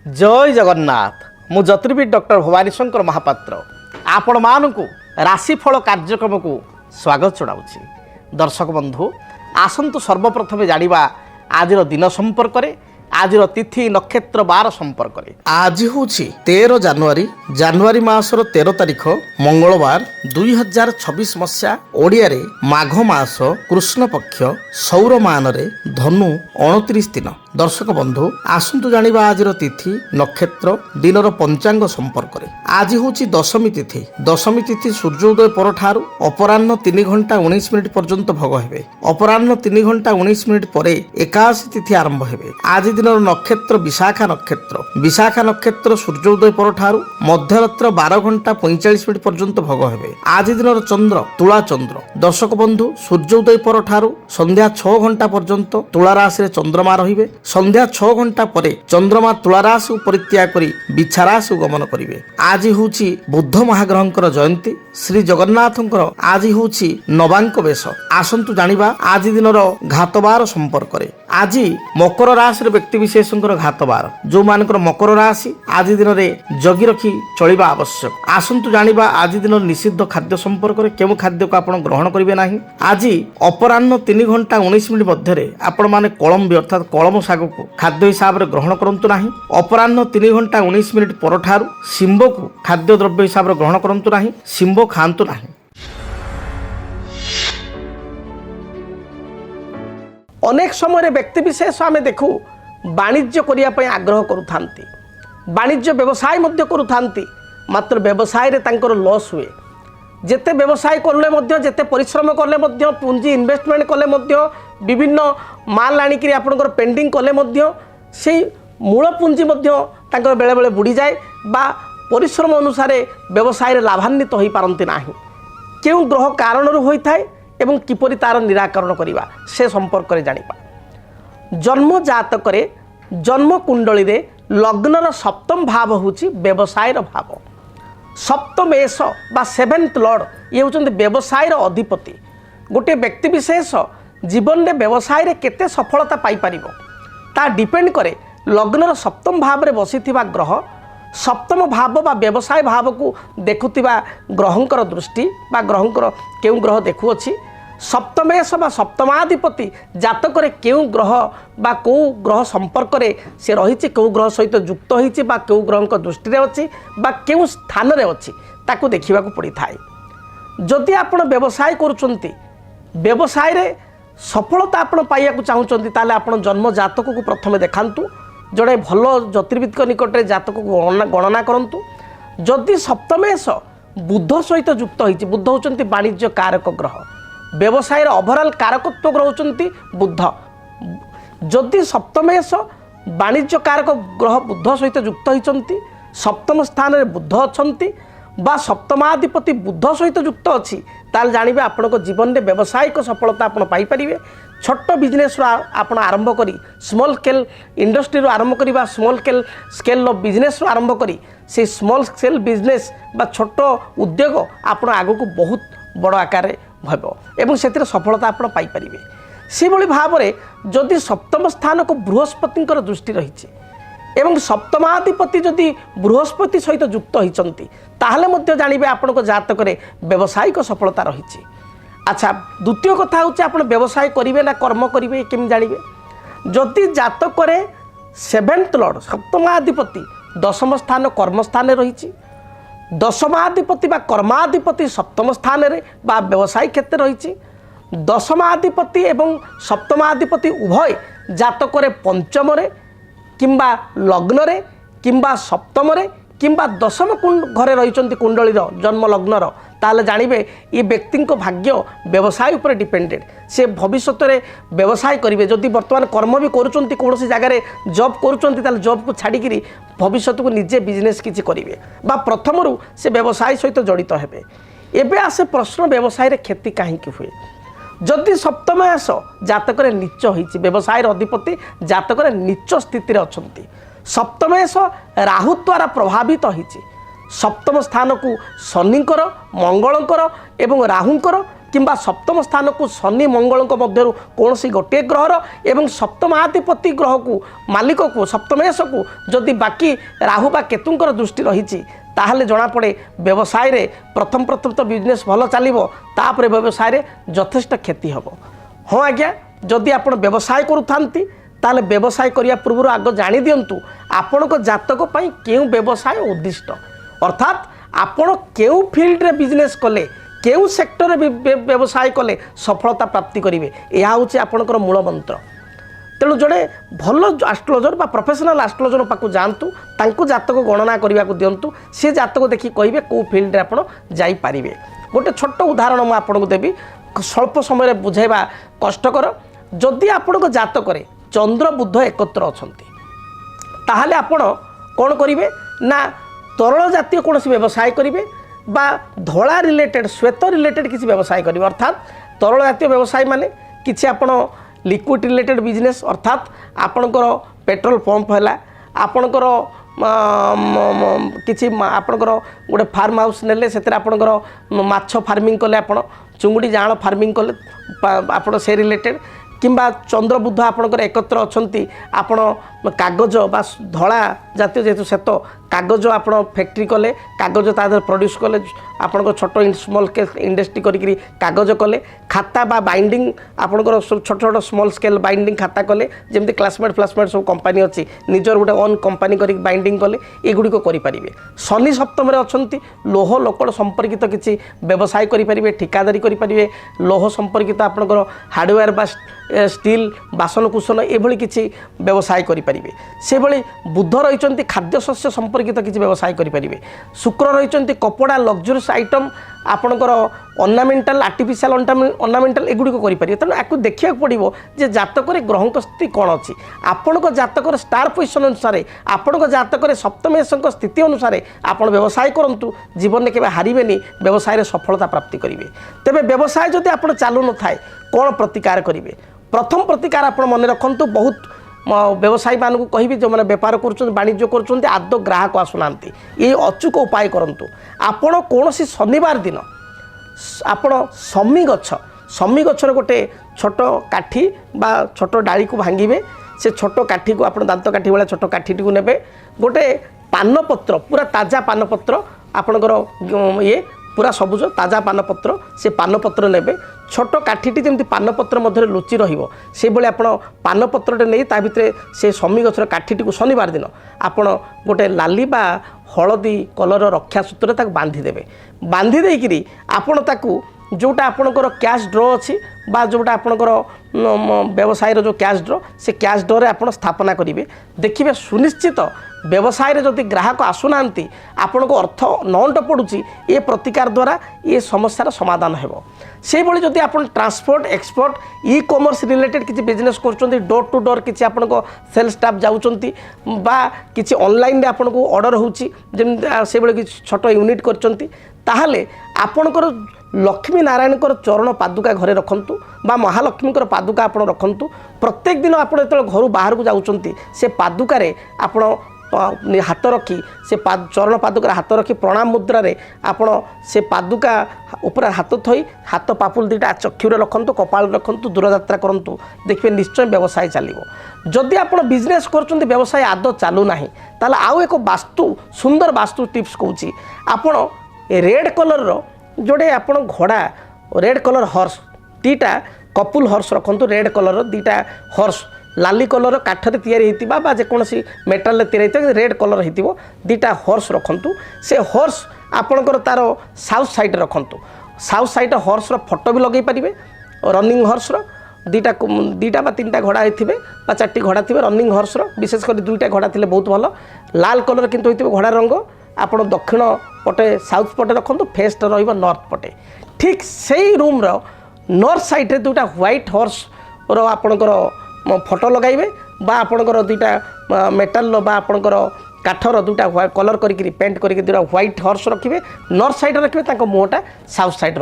जय जगन्नाथ मु ज्योतिर्विद डॉक्टर भवानी शंकर महापात्र आपण मानकु राशिफल कार्यक्रम को स्वागत जनाऊँगी। दर्शक बंधु आसतु सर्वप्रथमे जानिबा आजिर दिन संपर्क में आजिर तिथि नक्षत्र बार संपर्क में। आज हूँ 13 जानुआरी मासर 13 तारिख मंगलवार 2026 मसीहा ओडिया रे माघ मास कृष्ण पक्ष सौरमान रे धनु 29 दिन। दर्शक बंधु आसतु जानिबा आजिर तिथि नक्षत्र दिनर पंचांग संपर्क में। आज हूँ दशमी तिथि सूर्योदय पर ठारू अपराह्न 3 घंटा 19 मिनिट पर्यंत भोग हेबे। अपराह्न 3 घंटा 19 मिनिट पर एकादशी तिथि आरंभ हेबे। आज दिन नक्षत्र विशाखा नक्षत्र सूर्योदय पर ठारू मध्यरात्र 12 घंटा 45 मिनिट पर्यंत भोग हेबे। आज दिन चंद्र तुला चंद्र। दर्शक बंधु सूर्योदय पर ठारू संध्या 6 घंटा पर्यंत तुला राशि रे चंद्रमा रहिबे। संध्या 6 घंटा पर चंद्रमा तुला राशि परित्याग करी बिछा राशि गमन करिवे। आज होउची बुद्ध महाग्रहंकर जयंती। श्री जगन्नाथंकर आज होउची नवांक बेश। आसंतु जानिबा आज दिनर घातबार संपर्क रे। आज मकर राशि रे व्यक्ति विशेषकर घातबार जो मानकर मकर राशि आज दिन में जगी रखी चलिबा आवश्यक। आसंतु जानिबा आज दिन निषिद्ध खाद्य संपर्क में केउ खाद्य को आपण ग्रहण करिवे नाही। आज अपराह्न 3 घंटा 19 मिनिट मध्य आपण माने कलम अर्थात कलम शाग को खाद्य हिसाब से ग्रहण करंतु नाही। अपराह्न 3 घंटा 19 मिनिट पर ठारू शिंब को खाद्य द्रव्य हिसाब से ग्रहण करंतु नाही। शिंब खांतु नाही। अनेक समय व्यक्ति विशेष आम देखू वाणिज्य करने आग्रह करुथांती, वाणिज्य व्यवसाय मध्य करुथांती, मात्र व्यवसाय रे तांकर लॉस हुए। जेते व्यवसाय करले मध्य जेते परिश्रम करले मध्य पूंजी इन्वेस्टमेंट कले मध्य विभिन्न माल आनिकरी आपनकर पेंडिंग कले मध्य से मूल पूंजी मध्य तांकर बेले बेले बुड़ी जाए बा परिश्रम अनुसार व्यवसाय रे लाभान्वित होई पारंती नाही। केउ ग्रह कारण होई थाए एवं किपरि तार निराकरण करिबा से संपर्क रे जानिबा। जन्म जातक जन्म कुंडली रे लग्नर सप्तम भाव होची व्यवसाय भाव। सप्तम एस बा 7th लॉर्ड ये होचंद व्यवसाय अधिपति। गोटे व्यक्ति विशेष जीवन में व्यवसाय रे केते सफलता पाई परिबो ता डिपेंड करे लग्नर सप्तम भाव रे बसिथिबा ग्रह सप्तम भाव बा व्यवसाय भाव को देखुथिबा ग्रहंकर दृष्टि बा ग्रहंकर केउ ग्रह देखु अछि। सप्तमेश बा सप्तमाधिपति जातक केउ ग्रह बा को ग्रह संपर्क रे से रही केउ ग्रह सहित युक्त होइछि बा केउ ग्रहक दृष्टि रे अछि बा केउ स्थान रे अछि ताकू देखिबा को पड़ी थाए। जदि आपण व्यवसाय करूचंती व्यवसाय रे सफलता आपण पाइया को चाहुचंती ताले आपण जन्म जातक को प्रथमे देखांतु। जड़े भल ज्योतिर्विद निकट जातक को गणना करंतु। जदि सप्तमेश बुध सहित युक्त होइछि, बुध होचंती वाणिज्य कारक ग्रह, व्यवसाय ओभरऑल कारकत्व ग्रह होचंती बुध। जदि सप्तमेश वाणिज्य कारक ग्रह बुध सहित युक्त होइचंती, सप्तम स्थान रे बुध अछंती बा सप्तमाधिपति बुध सहित युक्त अछि ताल जानिबे आपनको जीवन में व्यावसायिक सफलता आपण पाई परिबे। छोट बिजनेस आपण आरंभ करी स्मॉल स्केल इंडस्ट्री आरंभ करी बा स्मॉल स्केल बिजनेस आरंभ करी से स्मॉल स्केल बिजनेस बा छोट उद्योग आपण आगु को बहुत बड़ आकार भइबो एवं सेतिर सफलता आपण पाई परिबे। से भली भाव रे जदि सप्तम स्थान को बृहस्पतिंकर दृष्टि रहिछि एवं सप्तमाधिपति जदि बृहस्पति सहित युक्त होइचंती ताहले मध्य जानिबे आपनको जातक रे व्यावसायिक सफलता रहिछि। अच्छा द्वितीय कथा होछि आपण व्यवसाय करिवे ना कर्म करिवे केम जानिबे। जदि जातक रे 7th लॉर्ड सप्तमाधिपति दशम स्थान कर्म स्थान रहिछि, दशमाधिपति बा कर्माधिपति सप्तम स्थान रे बा व्यवसाय क्षेत्र रहिछि, दशमाधिपति एवं सप्तमाधिपति उभय जातक रे पंचम रे किंबा लग्न रे किंबा सप्तम रे किंबा दशम घरे रही कुंडली जन्म लग्नर ताले जानिबे ये व्यक्ति भाग्य व्यवसाय उपर डिपेंडेड। से भविष्य में व्यवसाय करेंगे। जदि वर्तमान कर्म भी करुँच कौन जगार जॉब करुँच जॉब को छाड़ी भविष्य को निजे बिजनेस किसी करेंगे बा प्रथम से व्यवसाय सहित जड़ित हेबे। एबे आसे प्रश्न व्यवसाय रे क्षति कहीं हुए जदि सप्तमयास जातक नीच होइछि, व्यवसाय अधिपति जातक नीच स्थिति अच्छा, सप्तमेश राहु द्वारा प्रभावित होइछि। सप्तम स्थान को शनिकर मंगलकर एवं राहुंकर किंबा सप्तम स्थान को शनि मंगल मध्य कौन गोटे ग्रहर एवं सप्तमाधिपति ग्रह को मालिक को सप्तमेश को जदि बाकी राहु बा केतुंकर दृष्टि रही ताहले जना पड़े व्यवसाय रे प्रथम तो बिजनेस भल चलो तापर व्यवसाय रे यथेष्ट क्षति हम। हाँ आज्ञा जदि आप व्यवसाय करूथांती ताले व्यवसाय करिया पूर्व आग जानी दिंतु आपण को जातक पई केउ व्यवसाय उद्दिष्ट अर्थात आपण केउ फील्ड रे बिजनेस कले केउ सेक्टर रे व्यवसाय कले सफलता प्राप्ति करिवे यह होछि आपणकर मूल मंत्र। तेणु जड़े भल एस्ट्रोलोजर बा प्रोफेशनल एस्ट्रोलोजर पाखु जातु तांको जातक गणना करने को दिंतु से जातक देखि कहिबे को फील्ड रे आपण जाई पारिबे। गोटे छोट उदाहरण मु आपन को देबी स्वल्प समय बुझाइबा कष्टकर। जदि आपण जातक रे चंद्र बुध एकत्र अछंती ताहले आपण कौन करिवे ना तरल जातीय कौन व्यवसाय करिवे बा धड़ा रिलेटेड श्वेत रिलेटेड किसी व्यवसाय करिवे अर्थात तरल जातीय व्यवसाय माने किछि आपण लिक्विड रिलेटेड बिजनेस अर्थात आपणकर पेट्रोल पंप है आपणकर किछि आपणकर गोटे फार्म हाउस नेले से आपणकर माछ फार्मिंग कले आपण चुंगुड़ी जाँळ फार्मिंग कले आपण से रिलेटेड किंबा चंद्र बुध आपणकर एकत्र अछंती आपण कागज बा धड़ा जातीय जेतु सेत कागज आप फैक्ट्री कले कागज तादर प्रोड्यूस कले आपण छोट स्मॉल स्केल इंडस्ट्री करी कागज कले खाता बा बाइंडिंग आपणकर छोट छोट स्मॉल स्केल बाइंडिंग खाता कले जमती क्लासमेट फ्लासमेट सब कंपनी अच्छी निजर गोटे ओन कंपनी करी बाइंडिंग कले एगुड़ी करें। शनि सप्तम अछंती लोह लोकड़ संपर्कित किसी व्यवसाय करें ठिकादारी करें लोह संपर्कित आपणकर हार्डवेयर बा स्टील बासन कुसन एभली किसी व्यवसाय करें। से भली बुध रही खाद्य शस्य संपर्कित किसी व्यवसाय करें। शुक्र रही कपड़ा लग्जरीस आइटम आपणकर अर्नामेंटाल आर्टिफिशियल अर्नामेंटाल एगुड़ी करें। तेणु आपको देखा पड़ो जे जातक ग्रह स्थिति कौन अच्छी आपण जातक स्टार पोजिशन अनुसार आपण जातक सप्तमेश स्थिति अनुसार आप व्यवसाय करूँ जीवन में केवे हारेनि व्यवसाय सफलता प्राप्ति करेंगे। तेरे व्यवसाय जदि आप चालू न थाए कौन प्रतिकार करेंगे प्रथम प्रतिकार आप मन रखु बहुत व्यवसायी मानू कहि जो मैंने बेपार कर वाणिज्य कर आद ग्राहक आसुना ये अचूक उपाय करूँ आपण कौन शनिवार दिन आपण समी गचर गोटे छोट काठी बा छोट डाली को भांगे से छोट काठी को आप दांत काठी भाया छोट काठी को ने गोटे पानपत्र पूरा ताजा पानपत्र आपणकर ये पूरा सबुज ताजा पानपत्र से पानपत्र ने छोट काठीटी जमी पानपत्र मध्य लुचि रही आप पानपत्रटे नहीं ता भितर से शमी गचर काठीटी को शनिवार दिन आपण गोटे लाली बा हलदी कलर रक्षा सूत्र तक बांधिदेवे बांधी देकरी आपण ताकू जोटा आपणकर कैश ड्र अच्छी बा जोटा आपणकर व्यवसाय जो कैश ड्र से कैश ड्र रे आपण स्थापना करेंगे देखिए सुनिश्चित व्यवसाय रे जदि ग्राहक आसुना आपण को अर्थ नंट पड़ुची ये प्रतिकार द्वारा ये समस्यार समाधान हेबो। से भली जदि आप transport export e commerce related किसी बिजनेस कर डोर टू डोर किसी आपण को सेल स्टाफ जाउचंती बा किसी ऑनलाइन रे आपण को ऑर्डर होउची से भली किसी छोट यूनिट करचंती ताहले आपणकर लक्ष्मी नारायण चरण पादुका घरे रखंतु बा महालक्ष्मी पादुका आप रखंतु प्रत्येक दिन आप घर बाहर को जाउचंती से पादुका रे आपण हाथ रखी से चरण पादुकार हाथ रखी प्रणाम मुद्रा रे आपण से पादुका ऊपर हाथ थई हाथ पापुल दुटा चक्षुरे रखंतु कपाल रखंतु दूरयात्रा करंतु देखिए निश्चय व्यवसाय चलिबो। जदि आप बिजनेस करछंती व्यवसाय आदौ चालू नाही ताले आउ एक वास्तु सुंदर वास्तु टिप्स कहूची आपण रेड कलर रो जोड़े आपण घोड़ा रेड कलर हॉर्स दीटा कपुल हॉर्स रखंतु रेड कलर दीटा हॉर्स लाली कलर काठरे तैयारी होता बा जेकोसी मेटाल तैयारी रेड कलर हो दीटा हॉर्स रखंतु से हॉर्स आपणकर तार साउथ साइड रखंतु साउथ साइड हॉर्स फोटो भी लगे पारे रनिंग हॉर्स दीटा बा तीन घोड़ा होते चार्टी घोड़ा थे रनिंग हॉर्स विशेषकर दुईटा घोड़ा थे बहुत भल लाल कलर किंतु होते घोड़ा रंग आप दक्षिण पटे साउथ पटे रखंतु फेस नॉर्थ पटे ठीक से रूम नॉर्थ साइड रे दुटा व्हाइट हॉर्स आपणकर फोटो लगाइबे बा आपणकर दुईटा मेटाल बा आपणकर काठर दुटा कलर करी पेंट करी दुटा व्हाइट हॉर्स रखिए नॉर्थ साइड रखिए मुँहटा south side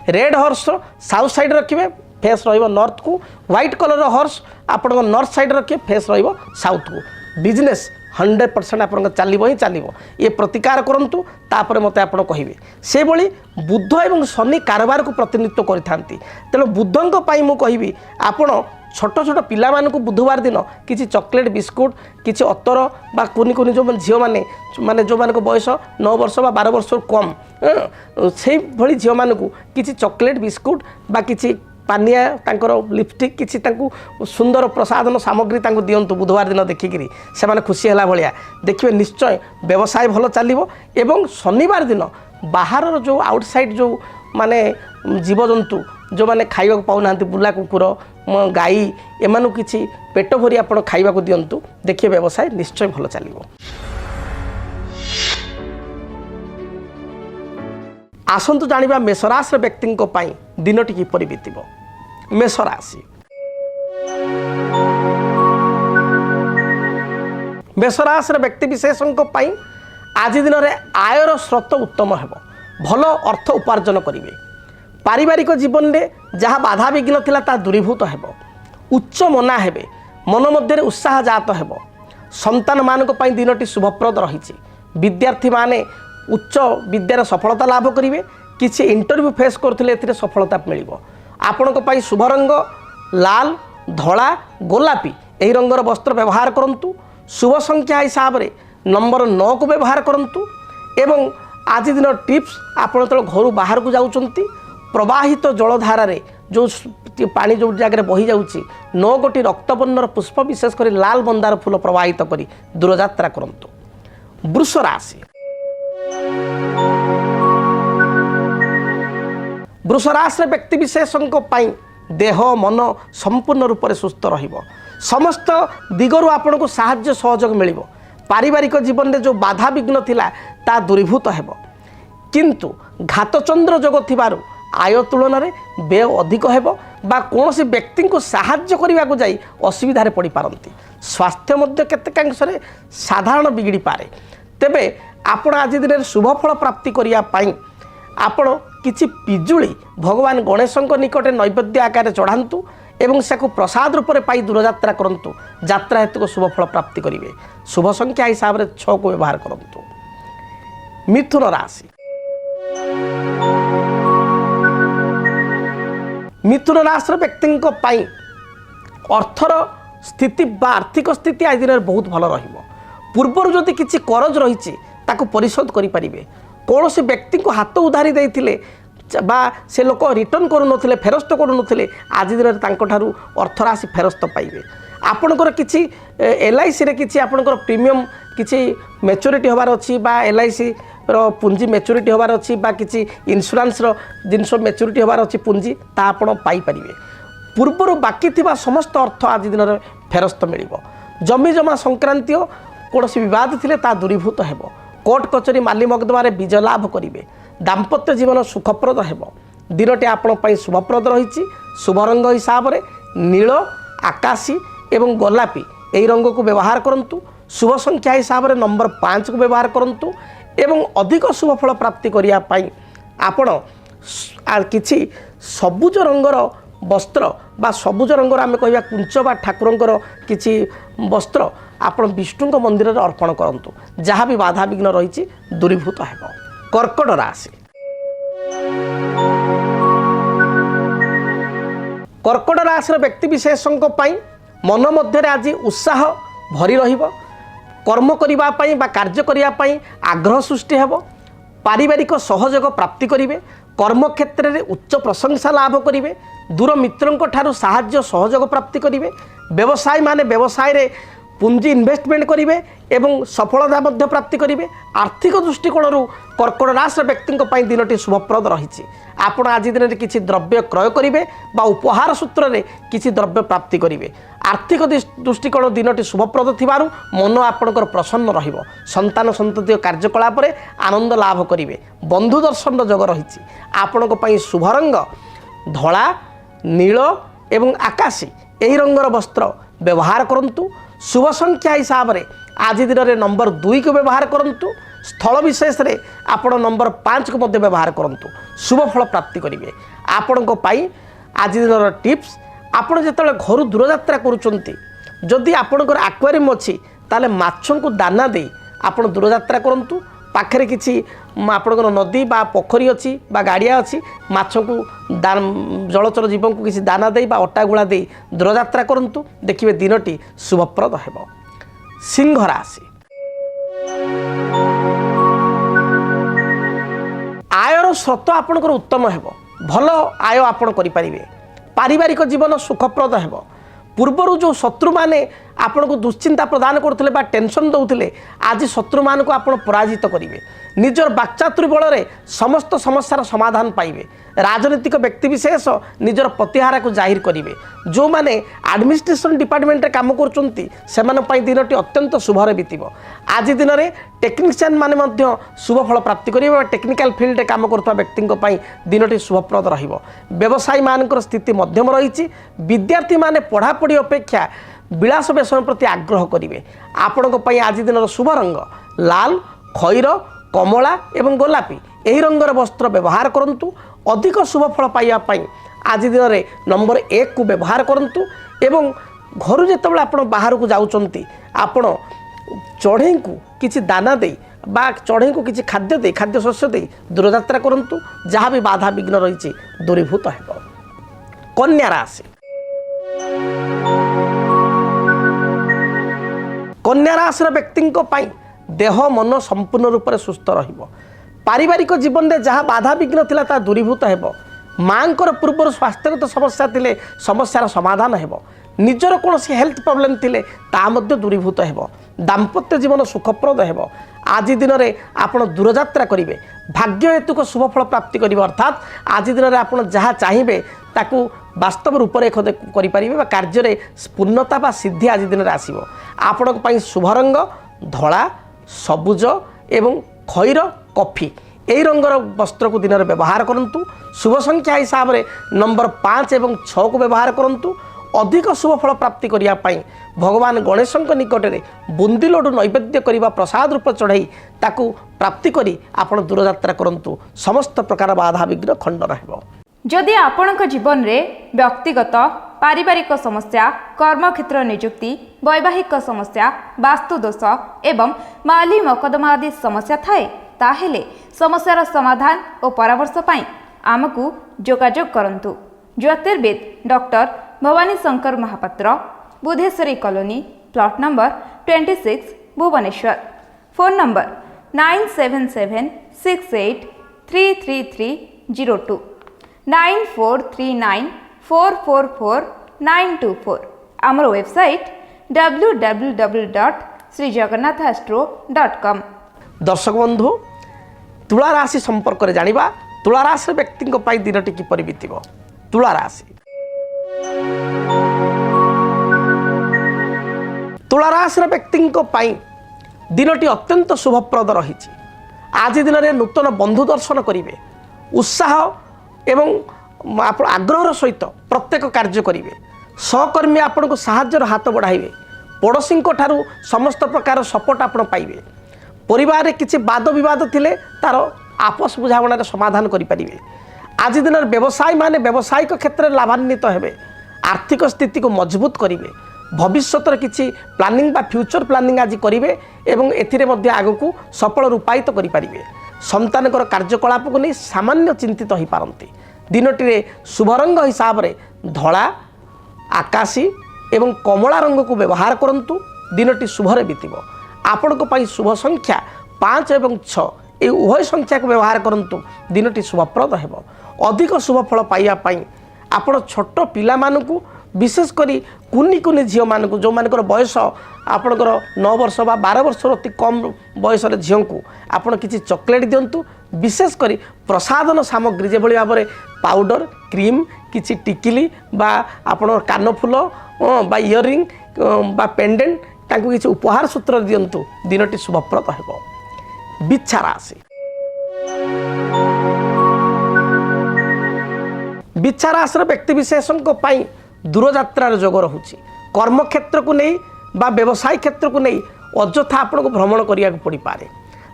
red horse south side रखिए फेस नॉर्थ को व्हाइट कलर हॉर्स आप नॉर्थ साइड रखिए फेस साउथ को बिजनेस 100% आपन चलिबो ही चलिबो ये प्रतिकार करंतु तापर मते आपन कहिबे से भली बुध एवं शनि कारबार को प्रतिनिधित्व करिथांती तेलो बुधंक पई मु कहिबी आपन छोट छोट पिला मानकु बुधवार दिन किसी चॉकलेट बिस्कुट किसी अतर बा कुनी कुनी जो झील मैंने माने जो मान बयस 9 वर्ष बा 12 वर्ष कम से भली झील मानकु किसी चॉकलेट बिस्कुट बा किसी पानिया तांकर लिपस्टिक किसी तांकु सुंदर प्रसाधन सामग्री तांकु दियंतु बुधवार दिन देखिकी से माने खुशी हला भलिया देखिए निश्चय व्यवसाय भल चलिबो एवं शनिवार दिन बाहर जो आउटसाइड जो माने जीवजंतु जो माने खाइबा पाउना बुला कुकुर गाई एमानु किछि पेट भरी आपण खाइबा को दियंतु देखिए व्यवसाय निश्चय भल चलिबो। आसंतु जानिबा मेषराशि व्यक्ति पई दिनटी किपरि बीतिबो। मेषराशि मेषराशि व्यक्ति विशेषक पई आज दिन में आयर स्रोत उत्तम हेबो भल अर्थ उपार्जन करिवे पारिवारिक जीवन में जहाँ बाधा विघ्न थिला ता दूरीभूत हेबो उच्च मना हेबे मन मध्य उत्साह जात हेबो संतान मानक पई दिनटी शुभप्रद रहिछि विद्यार्थी माने उच्च विद्यार सफलता लाभ करिवे किछि इंटरव्यू फेस करथिले एथिरे सफलता मिलिबो आपणक पई शुभ रंग लाल धला गोलापी एही रंगर वस्त्र व्यवहार करंतु शुभ संख्या हिसाब रे नंबर 9 को व्यवहार करंतु एवं आज दिन टिप्स आपण तो घर बाहर को जाउचंती प्रवाहित जलधारा रे जो पानी जो जगह बही जाउची 9 गोटी रक्तवर्णर पुष्प विशेषकर लाल मंदार फूल प्रवाहित करी दूरयात्रा करंतु। वृष राशि वृष राशि व्यक्ति विशेषक पई देह मन संपूर्ण रूप से सुस्थ रहिबो समस्त दिगरु आपन को साहाय्य सहयोग मिलिबो पारिवारिक जीवन में जो बाधा विघ्न थिला ता दूरीभूत हेबो किंतु घातचंद्र जोग थिबारु आय तुलन में व्यय अधिक हेबो बा कोनोसी व्यक्ति को साहाय्य करने को जाई असुविधा रे पड़ी पारंती स्वास्थ्य मध्य केतेकांश रे साधारण बिगड़ी पारे तेबे आपण आज दिन में शुभ फल प्राप्ति करिया पाई आपण किछि पिजुली भगवान गणेशଙ୍କ निकटे नैवेद्य आकार चढ़ांतु एवं से प्रसाद रूप में पाई दूरयात्रा करंतु यात्रा हेतु शुभ फल प्राप्ति करिवे शुभ संख्या हिसाब रे 6 को व्यवहार करंतु। मिथुन राशि मिथुन राशि व्यक्ति पई अर्थर स्थिति बा आर्थिक स्थिति आज दिन में बहुत भल रहिबो पूर्वर जदि किछि करज रहिछि ताको परिशोध करि परिबे कौन व्यक्ति को हाथ उधारी देइथिले बा से लोक रिटर्न करूनथिले फेरस्त करूनथिले आज दिन में अर्थराशि फेरस्त पाइबे आपणकर किछि LIC रे किछि आपणकर प्रीमियम किछि मैच्योरिटी होबार अछि बा LIC रो पुंजी मैच्योरिटी होबार अछि बा किछि इंश्योरेंस रो जिनसो मैच्योरिटी होबार अछि पुंजी ता आपण पाई परिबे पूर्वर बाकी थिबा समस्त अर्थ आज दिन में फेरस्त मिलिबो जमी जमा संक्रांति कोनोसी विवाद थिले ता दूरीभूत हेबो कोर्ट कचेरी माली मकदमा रे विजय लाभ करिवे दाम्पत्य जीवन सुखप्रद हेबो दिनटे आपण पई शुभप्रद रहिछि शुभ रंग हिसाब रे नील आकाशी एवं गोलापी एही रंग को व्यवहार करंतु शुभ संख्या हिसाब रे नंबर 5 को व्यवहार करंतु एवं अधिक शुभ फल प्राप्ति करिया पाई आपण किछि सबुज रंगर वस्त्र बा सबुज रंगर आमे कहबा कुंच बा ठाकुरंकर किछि वस्त्र आपण विष्णु मंदिर में अर्पण करंतु जहाँ भी बाधा विघ्न रही दूरीभूत हेबो। कर्कट राशि कर्कट राशि व्यक्ति विशेषक मन मध्य आज उत्साह भरी रहिबो कर्म करिबा पई बा कार्य करिया पई आग्रह सृष्टि हेबो पारिवारिक सहयोग प्राप्ति करिवे कर्म क्षेत्र में उच्च प्रशंसा लाभ करिवे दूर मित्रंक ठारू साहाय्य सहयोग प्राप्ति करिवे व्यवसाय माने व्यवसाय रे पुंजी इन्वेस्टमेंट करिवे एवं सफलता मध्य प्राप्ति करिवे आर्थिक दृष्टिकोण कर्कट राशि व्यक्ति दिनटी शुभप्रद रही आपण आज दिन में किसी द्रव्य क्रय करिवे बा उपहार सूत्र में किसी द्रव्य प्राप्ति करिवे आर्थिक दृष्टिकोण दिनटी शुभप्रद थिबारु मन आपणकर प्रसन्न रहिबो संतान संतति कार्यकलाप रे आनंद लाभ करिवे बंधु दर्शन जोग रही आपणक पई शुभ रंग धला नील एवं आकाशी एही रंगर वस्त्र व्यवहार करंतु शुभ संख्या हिसाब रे आज दिन में नंबर 2 को व्यवहार करंतु स्थल विशेष रे आपण नंबर 5 को मध्य व्यवहार करंतु शुभ फल प्राप्ति करिवे आपण को पाई आज दिन टिप्स आपण जेतले घर दूरयात्रा करूचंती जदि आपणकर एक्वेरियम अछि ताले माछों को दाना दे आपण दूरयात्रा करंतु पाखरे किछि आपणकर नदी बा पोखरी अच्छी बा गाड़िया अच्छी माछों को जलचर जीव को किसी दाना दे बा अटा गुड़ा दे दूरयात्रा करंतु देखिए दिनटी शुभप्रद हेबो। सिंह राशि आयर स्रोत आपणकर उत्तम हेबो भल आय आपण करि परिबे पारिवारिक जीवन सुखप्रद हेबो। पूर्वर जो शत्रु माने आपण को दुश्चिंता प्रदान करथिले बा टेंशन दउथिले आज शत्रु मान को आपण पराजित करिवे निजर वाक्चातुर्य बल रे समस्त समस्यार समाधान पाइबे। राजनीतिक व्यक्तिविशेष निजर प्रतिहारा को जाहिर करिवे। जो माने एडमिनिस्ट्रेशन डिपार्टमेंट रे काम करचंती सेमान पई दिनटी अत्यंत शुभरे बीतिबो। आज दिन रे टेक्निशियन माने मध्य शुभ फल प्राप्ति करिवे। टेक्निकल फील्ड रे काम करथवा व्यक्तिंक पई दिनटी शुभप्रद रहिबो। व्यवसायी मानकर स्थिति मध्यम रहिछि। विद्यार्थी माने पढ़ापढ़ी अपेक्षा विलास व्यसन प्रति आग्रह करिवे। आपणक पई आज दिन शुभ रंग लाल खैर कमला एवं गोलापी यही रंगर वस्त्र व्यवहार करंतु। अधिक शुभ फल पाइबा पई आज दिन रे नंबर 1 को व्यवहार करंतु। एवं घर जेतबेला आपण बाहर को जाउचंती आपण चढ़ई को किछि दाना दे बा चढ़ई को किछि खाद्य दे खाद्य शस्य दे दूरयात्रा करंतु। जहाँ भी बाधा विघ्न रही दूरीभूत हेबो। कन्या राशि कन्या राशि व्यक्ति देह मन संपूर्ण रूप से सुस्थ रहिबो। पारिवारिक जीवन में जहाँ बाधा विघ्न थिला ता दूरीभूत हेबो। मांकर पूर्वर स्वास्थ्यगत समस्या थिले समस्यार समाधान हेबो। निजर कौन हेल्थ प्रॉब्लम थिले ता मध्य दूरीभूत हेबो। दाम्पत्य जीवन सुखप्रद हेबो। आज दिन में आपण दूरयात्रा करिवे भाग्य हेतुक शुभ फल प्राप्ति करिवे। अर्थात आज दिन में आपण जहाँ चाहिए ताकू वास्तव रूपरेख करें कार्य में पूर्णता बा सिद्धि आज दिन में आसो। आपण शुभ रंग धला सबुज एवं खैर कॉफी यही रंगर वस्त्र को दिन में व्यवहार करंतु। शुभ संख्या हिसाब से नंबर 5 एवं 6 को व्यवहार करंतु। अधिक शुभ फल प्राप्ति करने भगवान गणेश निकट में बुंदी लड्डू नैवेद्य करने प्रसाद रूप चढ़ाई ताकू प्राप्ति करी आपण दूरयात्रा करंतु। समस्त प्रकार बाधा विघ्न खंड रहिबो। जदि आपणक जीवन में व्यक्तिगत पारिवारिक समस्या कर्मक्षेत्र नियुक्ति वैवाहिक समस्या वास्तुदोष एवं माली मकदमा आदि समस्या थाए ताहेले समस्यार समाधान और परामर्श पाई आमको जोगाजोग करंतु। ज्योतिर्विद doctor Bhabani Shankar Mahapatra Budheswari colony plot number 26 Bhubaneswar. Phone number 9776833302 9439444924। आमर वेबसाइट www.srijagannathastro.com। दर्शक बंधु तुला राशि संपर्क में जानिबा। तुला राशि व्यक्ति दिनटी किपरि बीतिबो। तुला राशि तुला राशि व्यक्ति दिनटी अत्यंत शुभप्रद रही। आज दिन में नूतन बंधु दर्शन करेंगे। उत्साह एवं आग्रह सहित प्रत्येक कार्य करेंगे। सहकर्मी आपण को साहाय्यर हाथ बढ़ाइबे। पड़ोशी ठारू समस्त प्रकार सपोर्ट आपण पाइबे। परिवार में किसी वाद विवाद थिले तार आपस बुझामणार समाधान करें। आज दिन व्यवसायी माने व्यावसायिक क्षेत्र में लाभान्वित हेबे। आर्थिक स्थिति को मजबूत करेंगे। भविष्य किसी प्लानिंग बा फ्यूचर प्लानिंग आज करेंगे एवं एथिरे मध्य आगको सफल रूपायित करें। संतानकर कार्यकलाप को नहीं सामान्य चिंतित हो पारती। दिनटी शुभ रंग हिसाब से धला आकाशी एवं कमला रंग को व्यवहार करंतु। दिनटी शुभरे बीतिबो। आपणक पई शुभ संख्या 5 एवं 6 ये उभय संख्या को व्यवहार करंतु। दिनटी शुभप्रद हेबो। अधिक शुभ फल पाइबा पई आपण छोट पिला मानकु विशेष करी कुनी कुनी झील मानक जो मानकर बयस आपणकर 9 वर्ष बा 12 वर्ष अति कम बयस झील को आपण किसी चॉकलेट दिंतु। विशेष करी प्रसाधन सामग्री जो भाव में पाउडर क्रीम किसी टिकिली बा आपण कानफुल बा इयरिंग बा पेंडेंट तांको किसी उपहार सूत्र दिंतु। दिनटी शुभप्रद हेबो। बिच्छा राशि बिच्छा राशि व्यक्ति विशेषों दूरयात्रार जोग रहुछि। कर्म क्षेत्र को नहीं बा व्यवसाय क्षेत्र को नहीं अଯଥା आपण को भ्रमण करिया पड़ी पारे।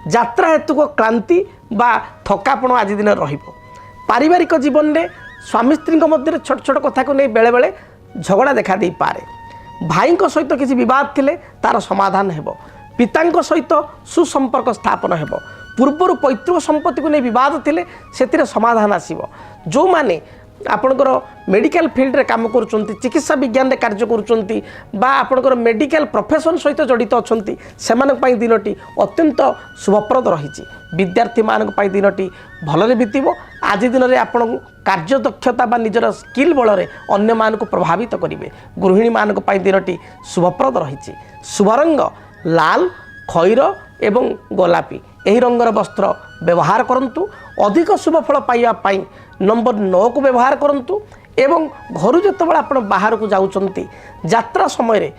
यात्रा हेतु को क्लांति बा थकापण आज दिन रहिबो। पारिवारिक जीवन में स्वामी स्त्री मध्य छोट छोट कथा को नहीं बेले बेले झगड़ा देखा दे पारे। भाई सहित किसी बद थिले तार समाधान हेबो पिता सहित सुसंपर्क स्थापन हेबो पूर्वर पैतृक संपत्ति को नहीं बद थिले से समाधान आसीबो जो माने आपणकर मेडिकल फील्ड रे काम करुँच चिकित्सा विज्ञान रे कार्य करुँच आपणकर मेडिकल प्रोफेशन सहित जड़ित अच्छा से दिनटी अत्यंत शुभप्रद रही विद्यार्थी मान दिनटी भलरे बीतब आज दिन में आपण कार्य दक्षता बा निजर स्किल बल अन्य मान को प्रभावित करेंगे गृहिणी मान दिनटी शुभप्रद रही शुभ रंग लाल खैर एवं गोलापी यही रंगर वस्त्र व्यवहार करंतु अधिक शुभ फल पाइबा नंबर 9 को व्यवहार करंतु एवं घर जो आप बाहर को जाउचंती यात्रा समय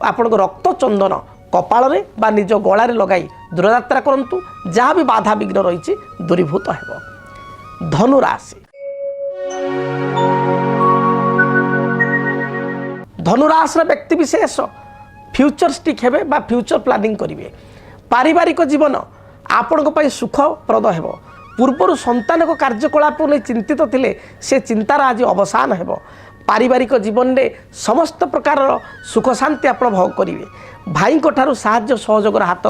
आपण रक्त चंदन कपाल रे बा निज गलारे लगाई दूरयात्रा करंतु जहाँ भी बाधा विघ्न रही दूरीभूत हेब। धनुराशि धनुराशि व्यक्ति विशेष फ्यूचरिस्टिक हेबे बा फ्यूचर प्लानिंग करेंगे पारिवारिक जीवन आपण सुखप्रद हेब पूर्वर संतान को कार्यकलाप नहीं चिंतित थिले से चिंतार आज अवसान हेब पारिवारिक जीवन में समस्त प्रकार सुख शांति आप भोग करेंगे भाई ठारू साहाय्य सहयोगर हाथ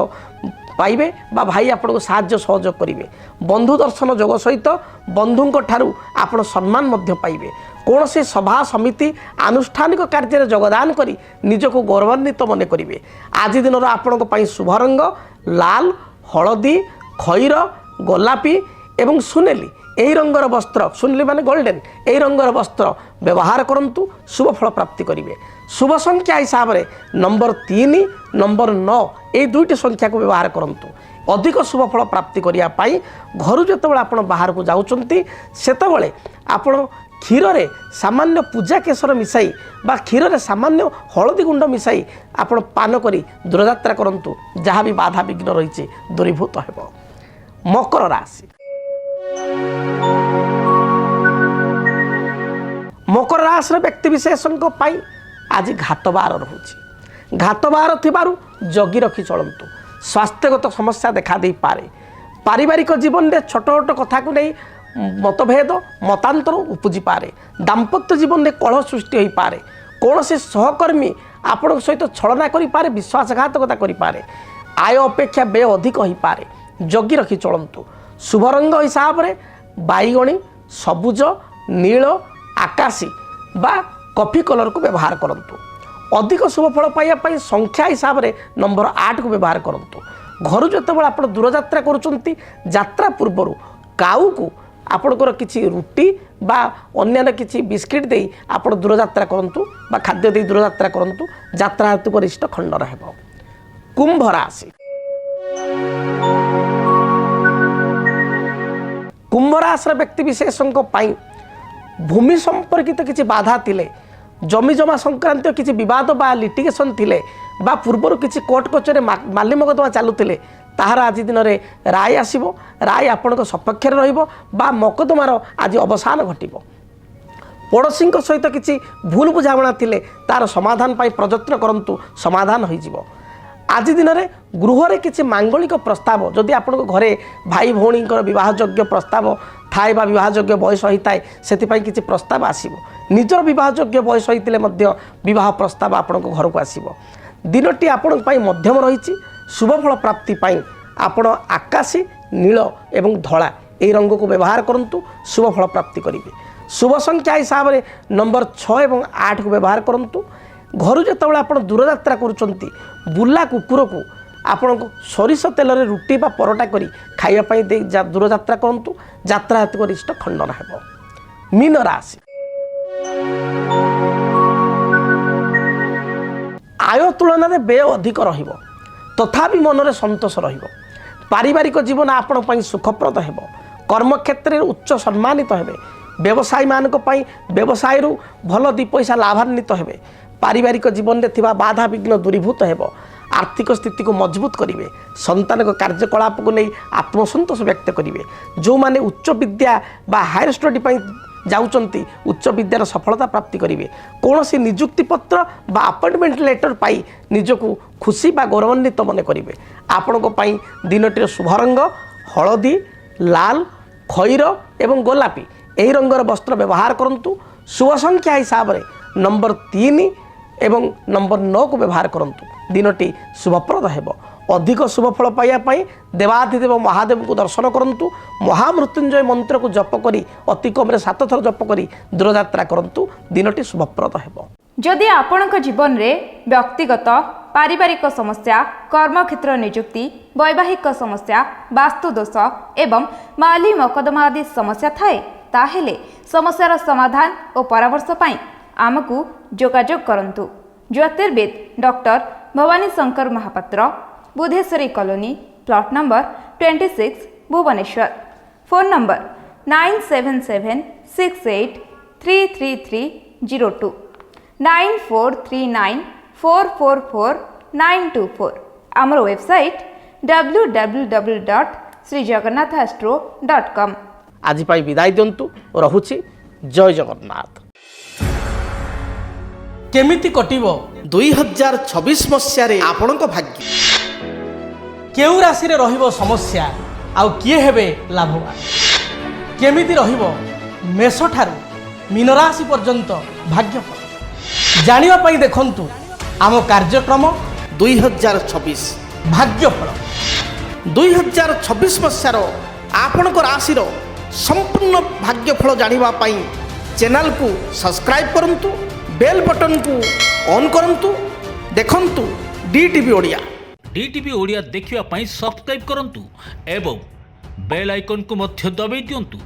पाइबे बा भाई आपको साहाय्य सहयोग करेंगे बंधु दर्शन जोग सहित बंधु ठारू आप सम्मान मध्य पाइबे कौन से सभा समिति आनुष्ठानिक कार्य योगदान करी निजको गौरवान्वित मन करेंगे आज दिन आपण शुभ रंग लाल हलदी खैर गोलापी एवं सुनेली यही रंगर वस्त्र सुनेली माने गोल्डन यही रंगर वस्त्र व्यवहार करंतु शुभ फल प्राप्ति करेंगे शुभ संख्या हिसाब से नंबर 3 नंबर 9 ये दुईटी संख्या को व्यवहार करंतु अधिक शुभ फल प्राप्ति करने घर जो आप बाहर को जाउचंती सेतबेले आपण क्षीर रे सामान्य पूजा केसर मिसाई बा क्षीर रे सामान्य हलदी गुंड मिसाई आपण पान करी दूरयात्रा करंतु जहाँ भी बाधा विघ्न रही दूरीभूत हेब। मकर राशि मकर राशि व्यक्ति विशेषों आज घातबार रही घातबार थिबारु जगी रखी चलतु स्वास्थ्यगत समस्या देखा दे पारे पारिवारिक जीवन में छोट छोट कथा को नहीं मतभेद मतांतर उपजी पारे दाम्पत्य जीवन में कलह सृष्टि हो पारे कौन से सहकर्मी आपण सहित छलना करि पारे विश्वासघातकता करि पारे आय अपेक्षा व्यय अधिक हो पारे जगी रखी चलतु शुभ रंग हिसाब से बैगणी सबुज नील आकाशी बा कॉफी कलर को व्यवहार करंतु अधिक शुभ फल पाइबा संख्या हिसाब से नंबर 8 को व्यवहार करंतु घर जो आप दूरयात्रा करुँच यात्रा पूर्वर काऊ को आपणकर किसी रुटी बा अन्य किसी बिस्किट दे आप दूरयात्रा करंतु बा खाद्य दे दूरयात्रा करंतु यात्रा हेतु गरिष्ठ खंडर हेब। कुंभ राशि कुंभ राशि व्यक्ति विशेषों भूमि संपर्कित किसी बाधा थिले जमी जमा संक्रांत किसी विवाद बा लिटिगेशन थिले बा पूर्वर किसी कोर्ट कचेरी माली मकदमा चलुले ताहार आज दिन में राय आसीबो राय आपण सपक्ष रहा मकदमार आज अवसान घटिबो पड़ोसी सहित किसी भूल बुझाणा थिले तार समाधान पाई प्रयत्न करंतु समाधान हो आज दिन में गृह रे किसी मांगलिक प्रस्ताव जदि आपण घरे भाई भौणी विवाहयोग्य प्रस्ताव थाए बा विवाहयोग्य बयस होता है से किसी प्रस्ताव आसीबो निजर विवाहयोग्य बयस होते विवाह प्रस्ताव आपण घर को आसीबो दिनटी आपण पाई मध्यम रही शुभ फल प्राप्ति पाई आपण आकाशी नील एवं धला यही रंग को व्यवहार करंतु शुभ फल प्राप्ति करेंगे शुभ संख्या हिसाब से नंबर 6 और 8 को व्यवहार करंतु घर जो आप दूरयात्रा करुँच बुला कुकुर को आपण सरिष तेल रे रुटी बा परोटा करी खाइबापी दूरयात्रा करंतु यात्रा हेतु गरिष्ठ खंडन हेब। मीन राशि आय तुलन में व्यय अधिक रहिबो तथापि मनरे संतोष रहिबो पारिवारिक जीवन आपण सुखप्रद हेब कर्मक्षेत्र में उच्च सम्मानित हेबे व्यवसायी मानक व्यवसाय भल दी पैसा लाभान्वित हेबे पारिवारिक जीवन में थिबा बाधा विघ्न दूरीभूत हेब आर्थिक स्थिति को मजबूत करेंगे संतान कार्यकलाप को नहीं आत्मसंतोष व्यक्त करेंगे जो माने उच्च विद्या बा हायर स्टडी जाउचंती उच्च विद्यार सफलता प्राप्ति करेंगे कौन सी निजुक्ति पत्र बा अपॉइंटमेंट लेटर पाई निजको खुशी बा गौरवान्वित मन करेंगे आपण दिनटीर शुभ रंग हलदी लाल खैर एवं गोलापी यही रंगर वस्त्र व्यवहार करंतु शुभ संख्या हिसाब से नंबर 3 ଏବଂ ନମ୍ବର 9କୁ ବ୍ୟବହାର କରନ୍ତୁ। ଦିନଟି ଶୁଭପ୍ରଦ ହେବ। ଅଧିକ ଶୁଭଫଳ ପାଇବା ପାଇଁ ଦେବାଧିଦେବ ମହାଦେବଙ୍କୁ ଦର୍ଶନ କରନ୍ତୁ। ମହାମୃତ୍ୟୁଞ୍ଜୟ ମନ୍ତ୍ରକୁ ଜପ କରି ଅତି କମରେ 7 ଥର ଜପ କରି ଦୂରଯାତ୍ରା କରନ୍ତୁ। ଦିନଟି ଶୁଭପ୍ରଦ ହେବ। ଯଦି ଆପଣଙ୍କ ଜୀବନରେ ବ୍ୟକ୍ତିଗତ ପାରିବାରିକ ସମସ୍ୟା, କର୍ମକ୍ଷେତ୍ର ନିଯୁକ୍ତି, ବୈବାହିକ ସମସ୍ୟା, ବାସ୍ତୁଦୋଷ ଏବଂ ମାଲି ମକଦ୍ଦମା ଆଦି ସମସ୍ୟା ଥାଏ, ତାହେଲେ ସମସ୍ୟାର ସମାଧାନ ଓ ପରାମର୍ଶ ପାଇଁ ଆମକୁ ଯୋଗାଯୋଗ କରନ୍ତୁ। ଜ୍ୟୋତିର୍ବିଦ doctor Bhabani Shankar Mahapatra, Budheswari colony, plot number 26, Bhubaneswar. Phone number 9776833302 9439444924। ଆମର ୱେବସାଇଟ୍ www.srijagannathastro.com। ଆଜି ପାଇଁ ବିଦାୟ ଦିଅନ୍ତୁ। ରହୁଛି। ଜୟ ଜଗନ୍ନାଥ। କେମିତି କଟିବ 2026 ମସିହାରେ ଆପଣଙ୍କ ଭାଗ୍ୟ? କେଉଁ ରାଶିରେ ରହିବ ସମସ୍ୟା ଆଉ କିଏ ହେବେ ଲାଭବାନ? କେମିତି ରହିବ ମେଷଠାରୁ ମୀନରାଶି ପର୍ଯ୍ୟନ୍ତ ଭାଗ୍ୟଫଳ? ଜାଣିବା ପାଇଁ ଦେଖନ୍ତୁ ଆମ କାର୍ଯ୍ୟକ୍ରମ 2026 ଭାଗ୍ୟଫଳ। 2026 ମସିହାର ଆପଣଙ୍କ ରାଶିର ସମ୍ପୂର୍ଣ୍ଣ ଭାଗ୍ୟଫଳ ଜାଣିବା ପାଇଁ ଚ୍ୟାନେଲକୁ ସବସ୍କ୍ରାଇବ୍ କରନ୍ତୁ, ବେଲ୍ ବଟନକୁ ଅନ୍ କରନ୍ତୁ। ଦେଖନ୍ତୁ DTV ଓଡ଼ିଆ। DTV ଓଡ଼ିଆ ଦେଖିବା ପାଇଁ ସବସ୍କ୍ରାଇବ୍ କରନ୍ତୁ ଏବଂ ବେଲ୍ ଆଇକନ୍କୁ ମଧ୍ୟ ଦବାଇ ଦିଅନ୍ତୁ।